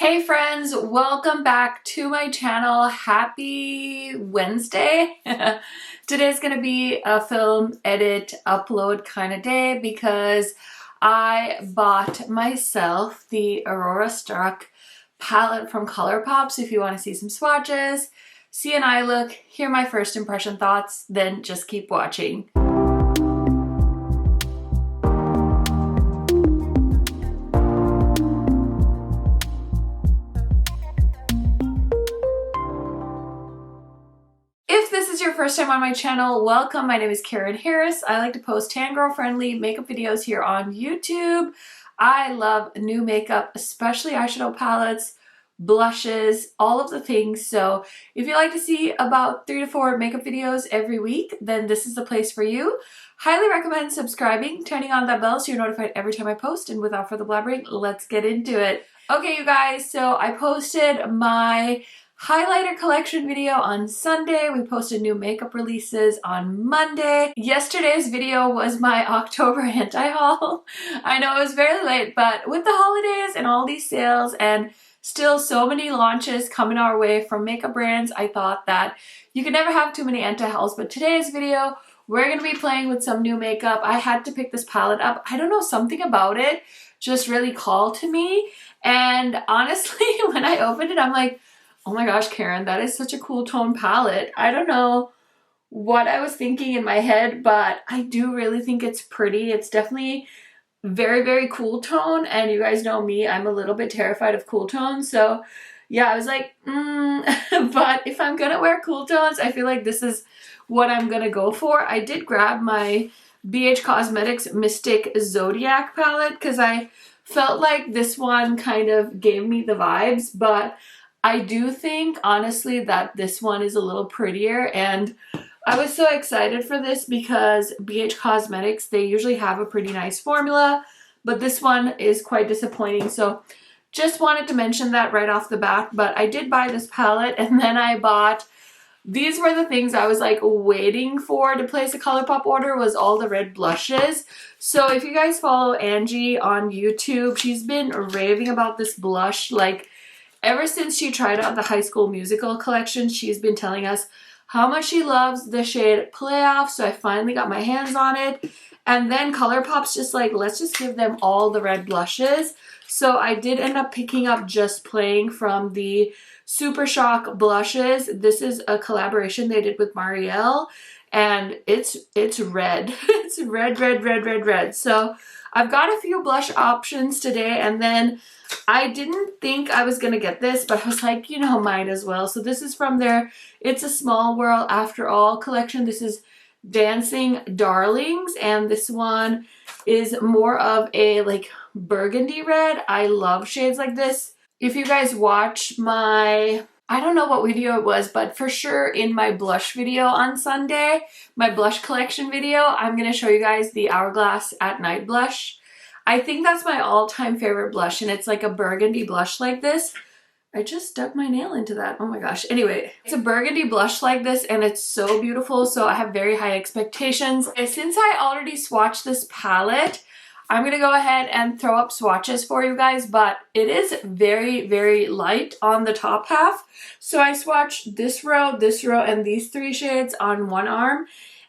Hey friends, welcome back to my channel. Happy Wednesday. Today's gonna be a film edit upload kind of day because I bought myself the Aurora Struck palette from Colourpop. So if you want to see some swatches, see an eye look, hear my first impression thoughts, then just keep watching. If this is your first time on my channel, welcome. My name is KARENHARRIS. I like to post tan girl friendly makeup videos here on YouTube. I love new makeup, especially eyeshadow palettes, blushes, all of the things. So if you like to see about 3 to 4 makeup videos every week, then this is the place for you. Highly recommend subscribing, turning on that bell so you're notified every time I post. And without further blabbering, let's get into it. Okay, you guys, so I posted my highlighter collection video on Sunday. We posted new makeup releases on Monday. Yesterday's video was my October anti-haul. I know it was very late, but with the holidays and all these sales and still so many launches coming our way from makeup brands, I thought that you can never have too many anti-hauls. But today's video, we're going to be playing with some new makeup. I had to pick this palette up. I don't know, something about it just really called to me. And honestly, when I opened it, I'm like, oh my gosh, Karen, that is such a cool tone palette. I don't know what I was thinking in my head, but I do really think it's pretty. It's definitely very, very cool tone. And you guys know me, I'm a little bit terrified of cool tones. So yeah, I was like, but if I'm gonna wear cool tones, I feel like this is what I'm gonna go for. I did grab my BH Cosmetics Mystic Zodiac palette because I felt like this one kind of gave me the vibes, but I do think, honestly, that this one is a little prettier, and I was so excited for this because BH Cosmetics, they usually have a pretty nice formula, but this one is quite disappointing, so just wanted to mention that right off the bat. But I did buy this palette, and then I bought, these were the things I was like waiting for to place a Colourpop order, was all the red blushes. So if you guys follow Angie on YouTube, she's been raving about this blush like ever since she tried out the High School Musical collection. She's been telling us how much she loves the shade Playoff, so I finally got my hands on it. And then Colourpop's just like, let's just give them all the red blushes. So I did end up picking up Just Playing from the Super Shock blushes. This is a collaboration they did with Marielle, and it's red. It's red, red, red, red, red. So I've got a few blush options today, and then I didn't think I was gonna get this, but I was like, you know, might as well. So this is from their It's a Small World After All collection. This is Dancing Darlings, and this one is more of a like burgundy red. I love shades like this. If you guys watch my, I don't know what video it was, but for sure in my blush video on Sunday, my blush collection video, I'm gonna show you guys the Hourglass at Night blush. I think that's my all-time favorite blush, and it's like a burgundy blush like this. I just dug my nail into that. Oh my gosh. Anyway, it's a burgundy blush like this, and it's so beautiful, so I have very high expectations. And since I already swatched this palette, I'm going to go ahead and throw up swatches for you guys, but it is very, very light on the top half. So I swatched this row, and these 3 shades on one arm.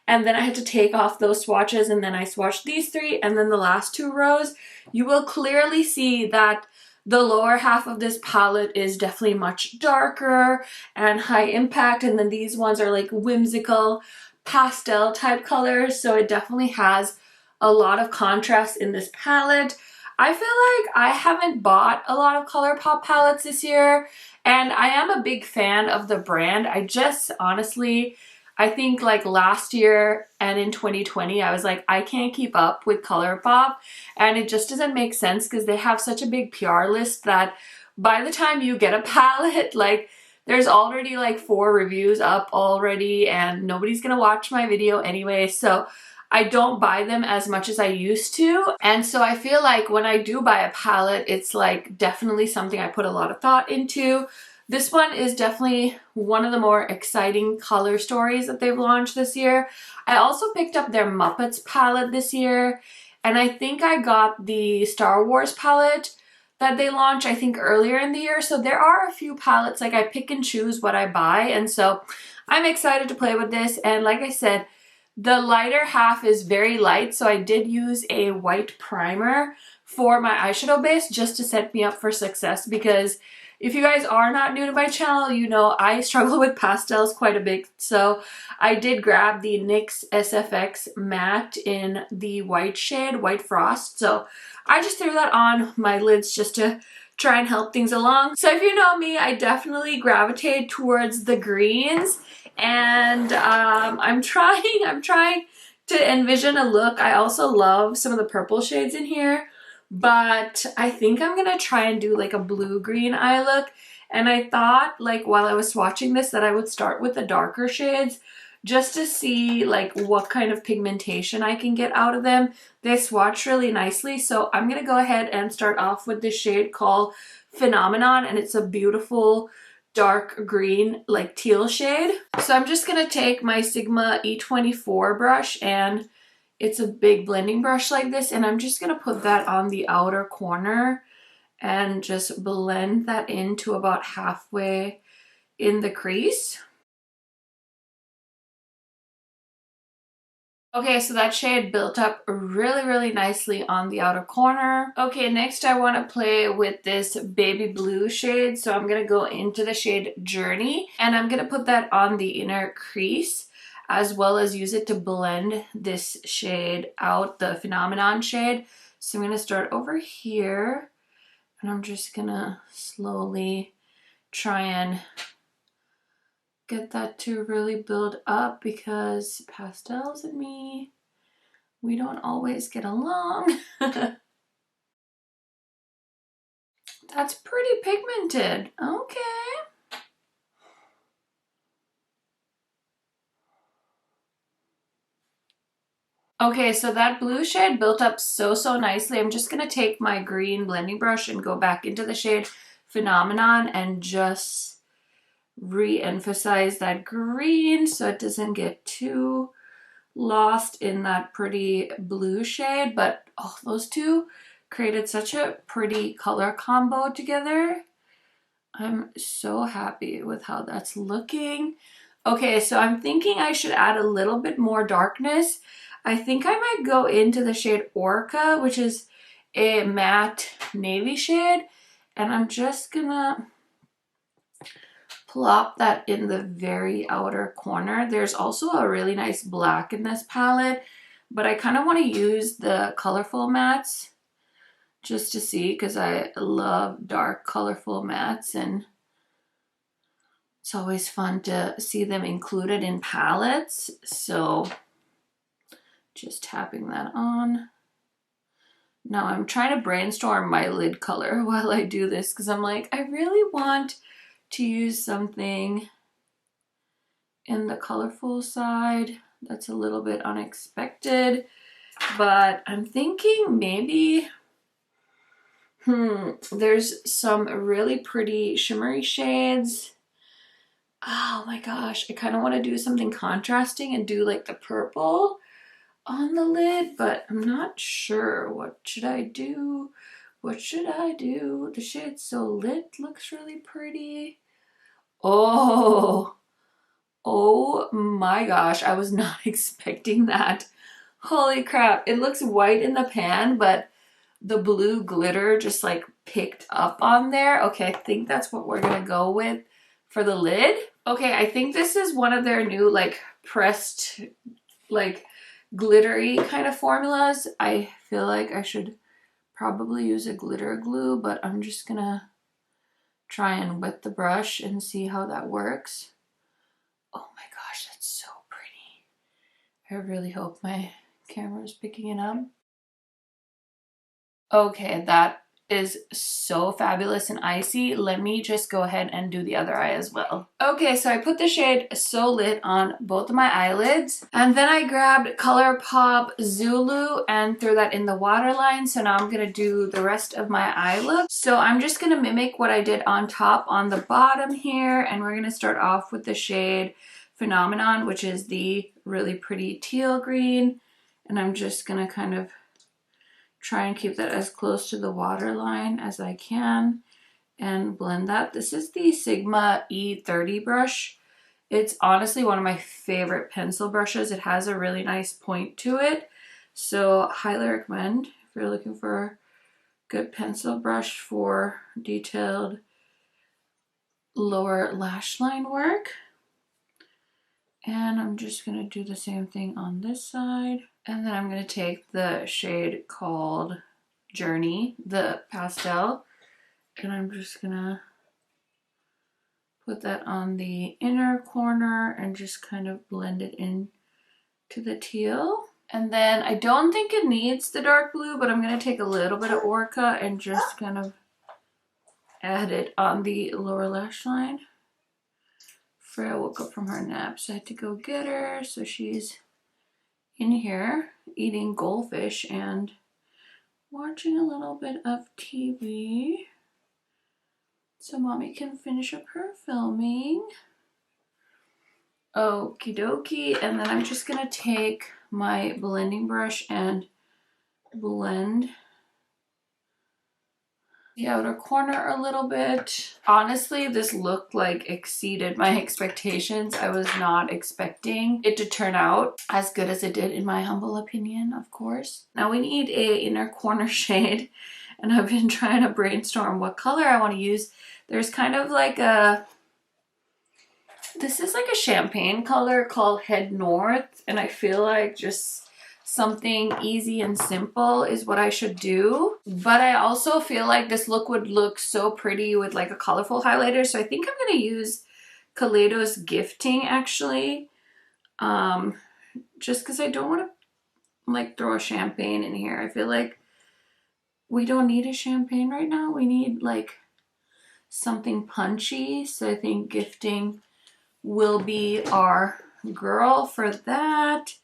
And then I had to take off those swatches, and then I swatched these 3, and then the last 2 rows. You will clearly see that the lower half of this palette is definitely much darker and high impact, and then these ones are like whimsical pastel type colors, so it definitely has a lot of contrast in this palette. I feel like I haven't bought a lot of Colourpop palettes this year, and I am a big fan of the brand. I just honestly, I think like last year and in 2020, I was like, I can't keep up with Colourpop, and it just doesn't make sense because they have such a big PR list that by the time you get a palette, like there's already like 4 reviews up already, and nobody's gonna watch my video anyway. So I don't buy them as much as I used to. And so I feel like when I do buy a palette, it's like definitely something I put a lot of thought into. This one is definitely one of the more exciting color stories that they've launched this year. I also picked up their Muppets palette this year, and I think I got the Star Wars palette that they launch, I think, earlier in the year. So there are a few palettes, like I pick and choose what I buy. And so I'm excited to play with this. And like I said, the lighter half is very light. So I did use a white primer for my eyeshadow base just to set me up for success, because if you guys are not new to my channel, you know I struggle with pastels quite a bit. So I did grab the NYX SFX matte in the white shade, White Frost. So I just threw that on my lids just to try and help things along. So if you know me, I definitely gravitate towards the greens, and I'm trying to envision a look. I also love some of the purple shades in here, but I think I'm gonna try and do like a blue-green eye look. And I thought, like, while I was swatching this, that I would start with the darker shades just to see like what kind of pigmentation I can get out of them. They swatch really nicely, so I'm gonna go ahead and start off with this shade called Phenomenon, and it's a beautiful dark green, like teal shade. So I'm just gonna take my Sigma E24 brush, and it's a big blending brush like this, and I'm just gonna put that on the outer corner and just blend that into about halfway in the crease. Okay, so that shade built up really nicely on the outer corner. Okay, next I want to play with this baby blue shade. So I'm going to go into the shade Journey, and I'm going to put that on the inner crease, as well as use it to blend this shade out, the Phenomenon shade. So I'm going to start over here, and I'm just going to slowly try and get that to really build up, because pastels and me, we don't always get along. That's pretty pigmented. Okay. Okay, so that blue shade built up so nicely. I'm just gonna take my green blending brush and go back into the shade Phenomenon and just re-emphasize that green so it doesn't get too lost in that pretty blue shade. But oh, those two created such a pretty color combo together. I'm so happy with how that's looking. Okay, so I'm thinking I should add a little bit more darkness. I think I might go into the shade Orca, which is a matte navy shade, and I'm just gonna plop that in the very outer corner. There's also a really nice black in this palette, but I kind of want to use the colorful mattes just to see, because I love dark colorful mattes, and it's always fun to see them included in palettes. So just tapping that on. Now I'm trying to brainstorm my lid color while I do this, because I'm like, I really want to use something in the colorful side that's a little bit unexpected, but I'm thinking maybe there's some really pretty shimmery shades. Oh my gosh, I kind of want to do something contrasting and do like the purple on the lid, but I'm not sure. What should I do? What should I do? The shade So Lit looks really pretty. Oh my gosh, I was not expecting that. Holy crap, it looks white in the pan, but the blue glitter just like picked up on there. Okay, I think that's what we're gonna go with for the lid. Okay, I think this is one of their new like pressed, like glittery kind of formulas. I feel like I should probably use a glitter glue, but I'm just gonna try and wet the brush and see how that works. Oh my gosh, that's so pretty. I really hope my camera is picking it up. Okay, that is so fabulous and icy. Let me just go ahead and do the other eye as well. Okay, so I put the shade So Lit on both of my eyelids, and then I grabbed Colourpop Zulu and threw that in the waterline. So now I'm gonna do the rest of my eye look. So I'm just gonna mimic what I did on top on the bottom here, and we're gonna start off with the shade Phenomenon, which is the really pretty teal green, and I'm just gonna kind of try and keep that as close to the waterline as I can and blend that. This is the Sigma E30 brush. It's honestly one of my favorite pencil brushes. It has a really nice point to it. So highly recommend if you're looking for a good pencil brush for detailed lower lash line work. And I'm just going to do the same thing on this side. And then I'm going to take the shade called Journey, the pastel, and I'm just going to put that on the inner corner and just kind of blend it in to the teal. And then I don't think it needs the dark blue, but I'm going to take a little bit of Orca and just kind of add it on the lower lash line. Freya woke up from her nap, so I had to go get her. So she's in here eating goldfish and watching a little bit of TV. So mommy can finish up her filming. Okie dokie. And then I'm just gonna take my blending brush and blend the outer corner a little bit. Honestly, this look like exceeded my expectations. I was not expecting it to turn out as good as it did, in my humble opinion, of course. Now we need a inner corner shade, and I've been trying to brainstorm what color I want to use. There's kind of like this is like a champagne color called Head North, and I feel like just something easy and simple is what I should do. But I also feel like this look would look so pretty with like a colorful highlighter, so I think I'm gonna use Kaleidos Gifting actually, just because I don't want to like throw a champagne in here. I feel like we don't need a champagne right now. We need like something punchy, so I think Gifting will be our girl for that.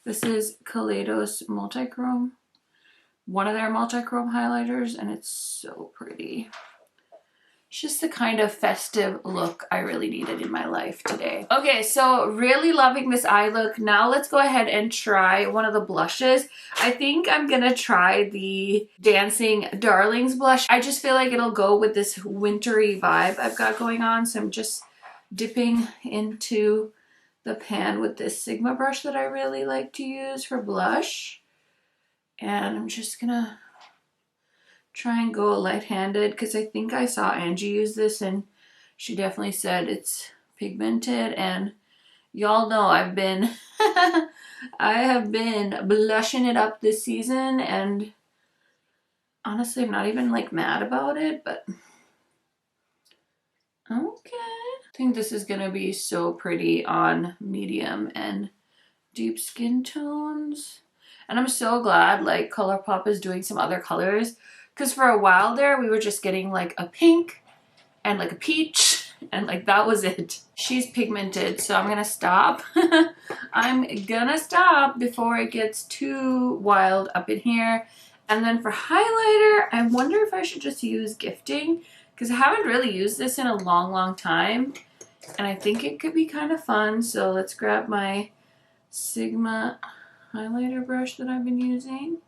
This is Kaleidos Multichrome, one of their multichrome highlighters, and it's so pretty. It's just the kind of festive look I really needed in my life today. Okay, so really loving this eye look. Now let's go ahead and try one of the blushes. I think I'm gonna try the Dancing Darlings blush. I just feel like it'll go with this wintry vibe I've got going on, so I'm just dipping into the pan with this Sigma brush that I really like to use for blush. And I'm just gonna try and go light-handed because I think I saw Angie use this and she definitely said it's pigmented, and y'all know I've been I have been blushing it up this season, and honestly I'm not even like mad about it, but okay. I think this is gonna be so pretty on medium and deep skin tones. And I'm so glad like Colourpop is doing some other colors, because for a while there we were just getting like a pink and like a peach, and like that was it. She's pigmented, so I'm gonna stop. I'm gonna stop before it gets too wild up in here. And then for highlighter, I wonder if I should just use Gifting, because I haven't really used this in a long time, and I think it could be kind of fun. So let's grab my Sigma highlighter brush that I've been using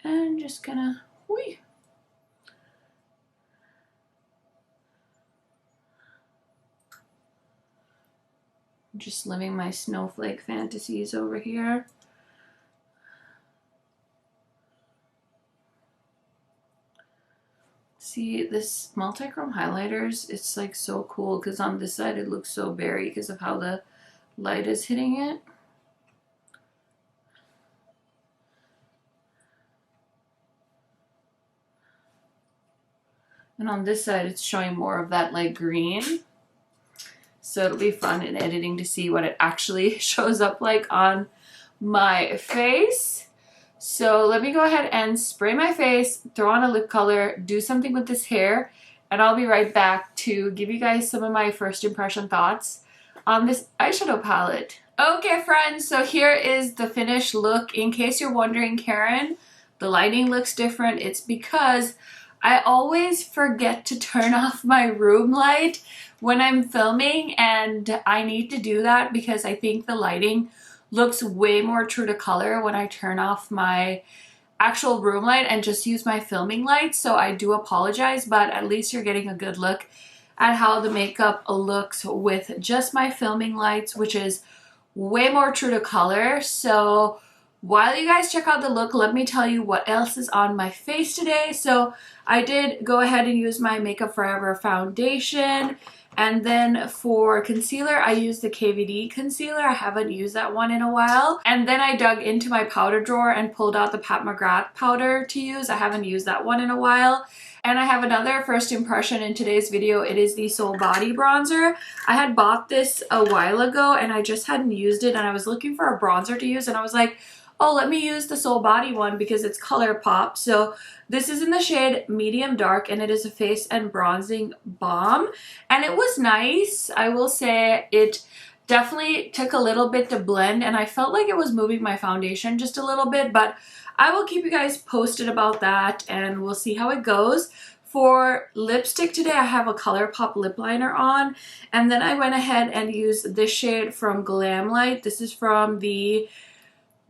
and just gonna whee. Just living my snowflake fantasies over here. See, this multichrome highlighters, it's like so cool because on this side it looks so berry because of how the light is hitting it. And on this side it's showing more of that like green. So it'll be fun in editing to see what it actually shows up like on my face. So let me go ahead and spray my face, throw on a lip color, do something with this hair, and I'll be right back to give you guys some of my first impression thoughts on this eyeshadow palette. Okay friends, so here is the finished look. In case you're wondering, Karen, the lighting looks different. It's because I always forget to turn off my room light when I'm filming, and I need to do that because I think the lighting looks way more true to color when I turn off my actual room light and just use my filming light, so I do apologize, but at least you're getting a good look at how the makeup looks with just my filming lights, which is way more true to color. So while you guys check out the look, let me tell you what else is on my face today. So I did go ahead and use my Makeup Forever foundation. And then for concealer, I used the KVD concealer. I haven't used that one in a while. And then I dug into my powder drawer and pulled out the Pat McGrath powder to use. I haven't used that one in a while. And I have another first impression in today's video. It is the Soul Body bronzer. I had bought this a while ago and I just hadn't used it, and I was looking for a bronzer to use, and I was like, oh, let me use the Soul Body one because it's Colourpop. So this is in the shade Medium Dark, and it is a face and bronzing balm. And it was nice. I will say it definitely took a little bit to blend, and I felt like it was moving my foundation just a little bit, but I will keep you guys posted about that and we'll see how it goes. For lipstick today, I have a Colourpop lip liner on, and then I went ahead and used this shade from Glamlite. This is from the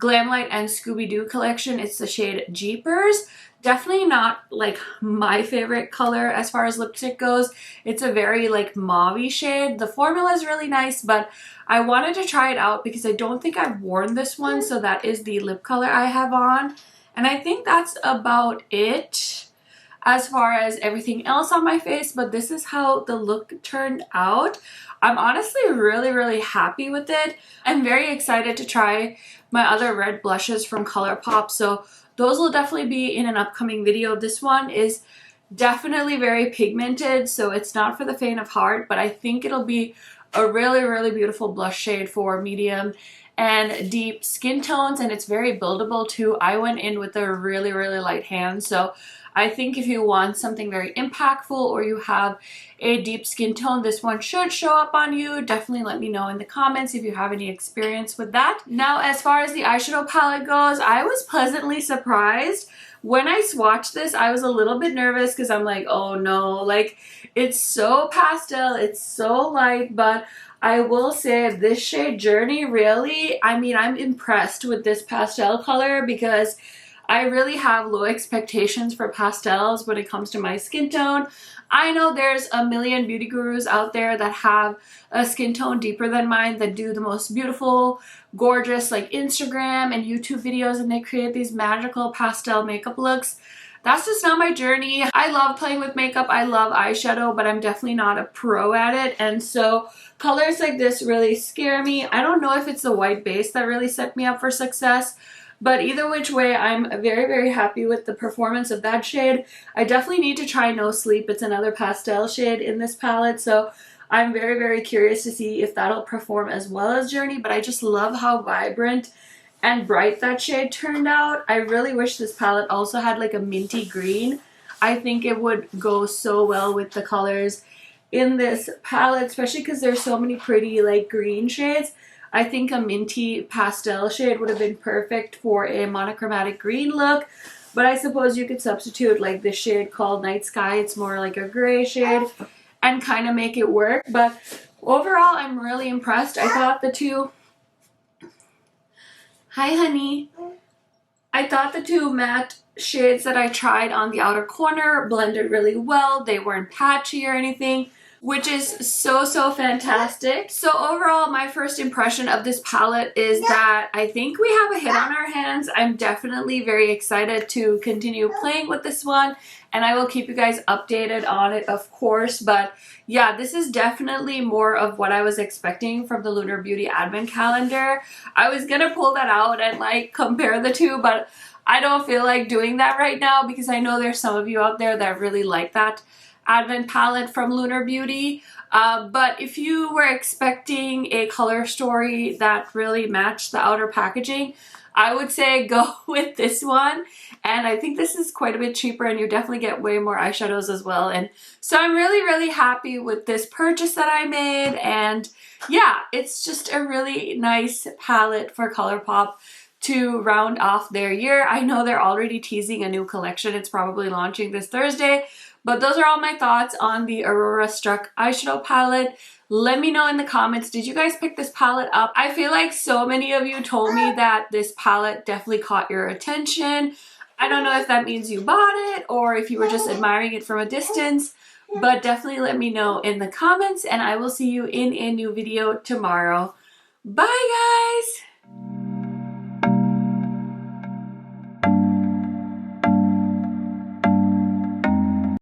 Glamlite and Scooby-Doo collection. It's the shade Jeepers. Definitely not like my favorite color as far as lipstick goes. It's a very like mauve-y shade. The formula is really nice, but I wanted to try it out because I don't think I've worn this one, so that is the lip color I have on. And I think that's about it as far as everything else on my face, but this is how the look turned out. I'm honestly really happy with it. I'm very excited to try my other red blushes from Colourpop, so those will definitely be in an upcoming video. This one is definitely very pigmented, so it's not for the faint of heart, but I think it'll be a really beautiful blush shade for medium and deep skin tones, and it's very buildable too. I went in with a really light hand, so I think if you want something very impactful or you have a deep skin tone, this one should show up on you. Definitely let me know in the comments if you have any experience with that. Now, as far as the eyeshadow palette goes, I was pleasantly surprised. When I swatched this, I was a little bit nervous because I'm like, oh no, like it's so pastel, it's so light, but I will say this shade Journey really, I mean, I'm impressed with this pastel color because I really have low expectations for pastels when it comes to my skin tone. I know there's a million beauty gurus out there that have a skin tone deeper than mine that do the most beautiful, gorgeous like Instagram and YouTube videos, and they create these magical pastel makeup looks. That's just not my journey. I love playing with makeup. I love eyeshadow, but I'm definitely not a pro at it. And so colors like this really scare me. I don't know if it's the white base that really set me up for success, but either which way, I'm very happy with the performance of that shade. I definitely need to try No Sleep. It's another pastel shade in this palette, so I'm very curious to see if that'll perform as well as Journey, but I just love how vibrant and bright that shade turned out. I really wish this palette also had like a minty green. I think it would go so well with the colors in this palette, especially because there's so many pretty like green shades. I think a minty pastel shade would have been perfect for a monochromatic green look, but I suppose you could substitute like this shade called Night Sky. It's more like a gray shade and kind of make it work. But overall, I'm really impressed. I thought the two... Hi, honey. I thought the two matte shades that I tried on the outer corner blended really well. They weren't patchy or anything, which is so fantastic. So overall, my first impression of this palette is that I think we have a hit on our hands. I'm definitely very excited to continue playing with this one, and I will keep you guys updated on it, of course. But yeah, this is definitely more of what I was expecting from the Lunar Beauty Advent Calendar. I was gonna pull that out and like compare the two, but I don't feel like doing that right now because I know there's some of you out there that really like that Advent palette from Lunar Beauty. But if you were expecting a color story that really matched the outer packaging, I would say go with this one. And I think this is quite a bit cheaper, and you definitely get way more eyeshadows as well. And so I'm really happy with this purchase that I made. And yeah, it's just a really nice palette for Colourpop to round off their year. I know they're already teasing a new collection. It's probably launching this Thursday. But those are all my thoughts on the Aurora Struck eyeshadow palette. Let me know in the comments, did you guys pick this palette up? I feel like so many of you told me that this palette definitely caught your attention. I don't know if that means you bought it or if you were just admiring it from a distance, but definitely let me know in the comments, and I will see you in a new video tomorrow. Bye guys!